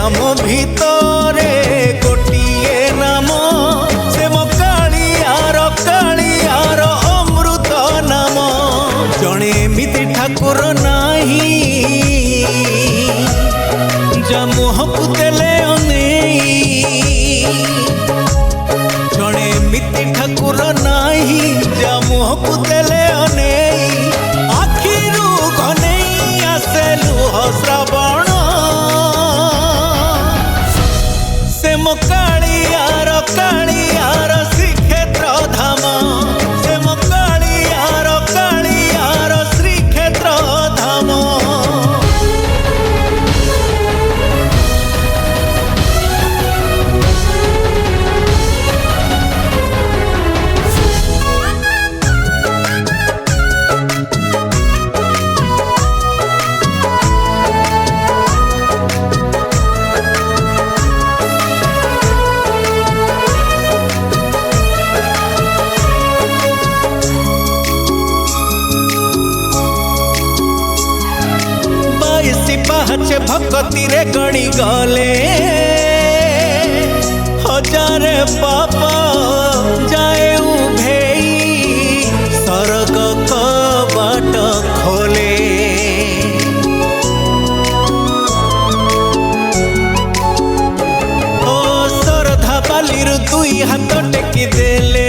आम भितरे गोटिए नाम से मो कालियार अमृत नाम जणे एमिति ठाकुर नाही जा मुहकु देले जणे एमिति ठाकुर नाही जा मुहकु देले आखिरू घनेई आसे लुह श्रावण से मो कालियार श्रीक्षेत्र धाम से मो कालियार श्रीक्षेत्र धाम। पाहचे भक्ति रे गणी गले हजारे पापा जाए उभेई सरग कबाट खोले ओ सरधा बालीर दुई हाथ टेकी देले